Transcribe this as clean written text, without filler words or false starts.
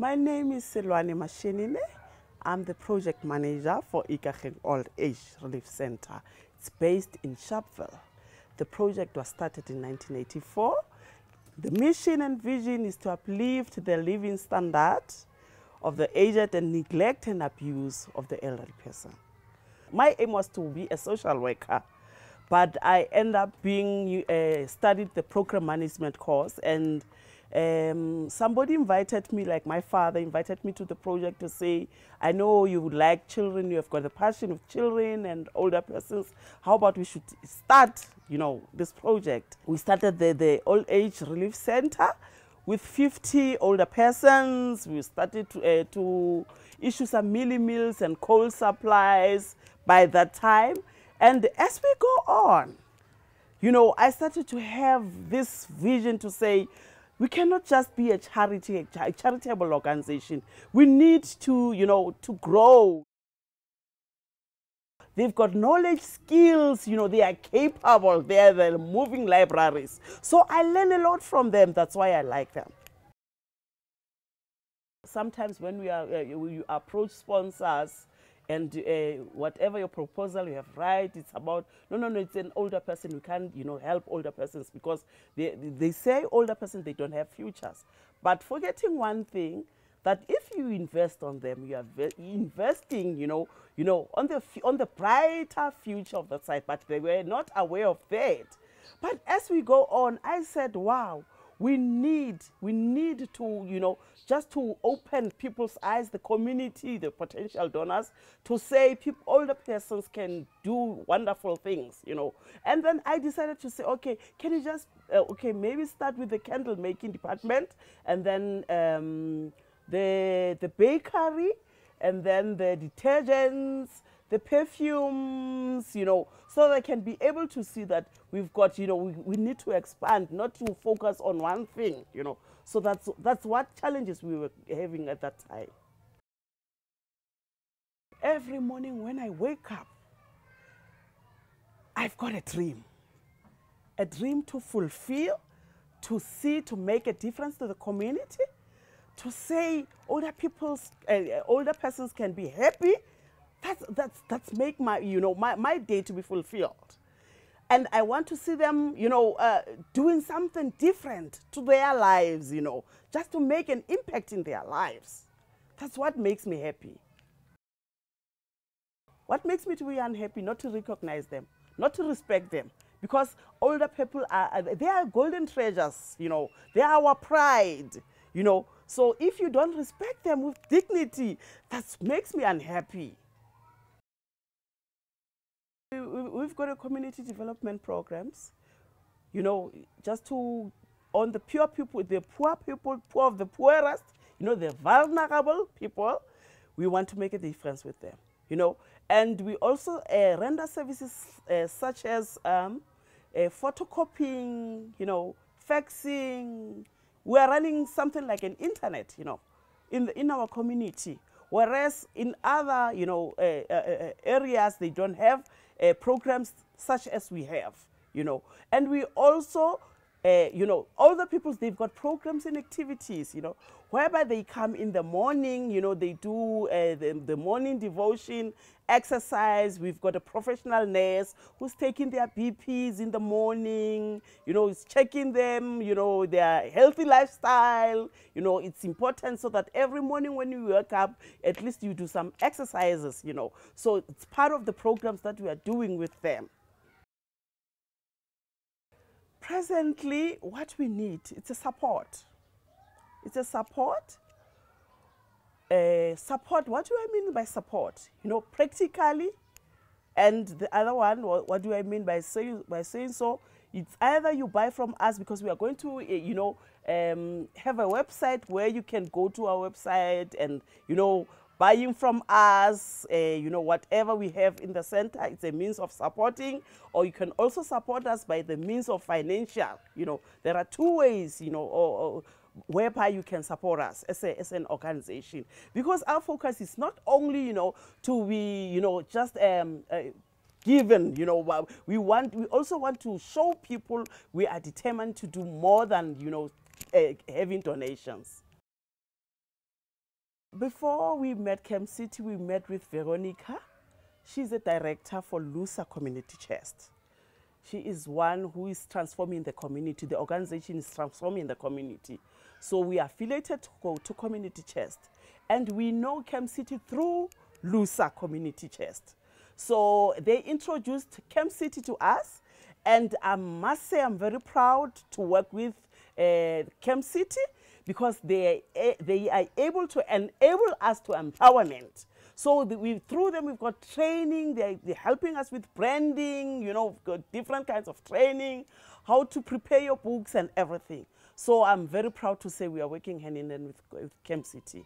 My name is Seloane Mashinine. I'm the project manager for Ikageng Old Age Relief Center. It's based in Sharpeville. The project was started in 1984. The mission and vision is to uplift the living standard of the aged and neglect and abuse of the elderly person. My aim was to be a social worker, but I ended up being studied the program management course, and somebody invited me, like my father invited me to the project to say, I know you would like children, you have got a passion of children and older persons. How about we should start, this project? We started the Old Age Relief Center with 50 older persons. We started to issue some mealie meals and coal supplies by that time. And as we go on, I started to have this vision to say, we cannot just be a charitable organization. We need to, to grow. They've got knowledge, skills, they are capable, they're moving libraries. So I learn a lot from them, that's why I like them. Sometimes when you approach sponsors, and whatever your proposal you have it's about, no, it's an older person. We can't, help older persons because they say older persons, they don't have futures. But forgetting one thing, that if you invest on them, you are investing, on the brighter future of the site. But they were not aware of that. But as we go on, I said, wow, we need to, just to open people's eyes, the community, the potential donors, to say older persons can do wonderful things, And then I decided to say, okay, can you just, maybe start with the candle making department, and then the bakery, and then the detergents, the perfumes, so they can be able to see that we've got, we need to expand, not to focus on one thing, So that's what challenges we were having at that time. Every morning when I wake up, I've got a dream to fulfill, to see, to make a difference to the community, to say older persons can be happy. That's make my my day to be fulfilled, and I want to see them doing something different to their lives, just to make an impact in their lives. That's what makes me happy. What makes me to be unhappy? Not to recognize them, not to respect them, because older people they are golden treasures. They are our pride. So if you don't respect them with dignity, that makes me unhappy. We've got a community development programs, just on the poor people, the poor people, poor of the poorest, the vulnerable people. We want to make a difference with them, And we also render services such as photocopying, faxing. We are running something like an internet, in our community. Whereas in other, areas, they don't have programs such as we have, And we also, older people, they've got programs and activities, whereby they come in the morning, they do the morning devotion, exercise. We've got a professional nurse who's taking their BPs in the morning, is checking them, their healthy lifestyle. It's important so that every morning when you wake up, at least you do some exercises, So it's part of the programs that we are doing with them. Presently, what we need, it's a support. It's a support. Support, what do I mean by support? Practically. And the other one, what do I mean by saying so? It's either you buy from us, because we are going to, have a website where you can go to our website and, buying from us, whatever we have in the center, it's a means of supporting, or you can also support us by the means of financial. There are two ways, whereby you can support us as an organization, because our focus is not only, to be, just given, we also want to show people we are determined to do more than, having donations. before we met Camp City, we met with Veronica. She's a director for Lusa Community Chest. She is one who is transforming the community. The organization is transforming the community. So we are affiliated to Community Chest. And we know Camp City through Lusa Community Chest. So they introduced Camp City to us. And I must say I'm very proud to work with Camp City because they are able to enable us to empowerment. So through them, we've got training. They're helping us with branding, you know, we've got different kinds of training, how to prepare your books and everything. So I'm very proud to say we are working hand in hand with Camp City.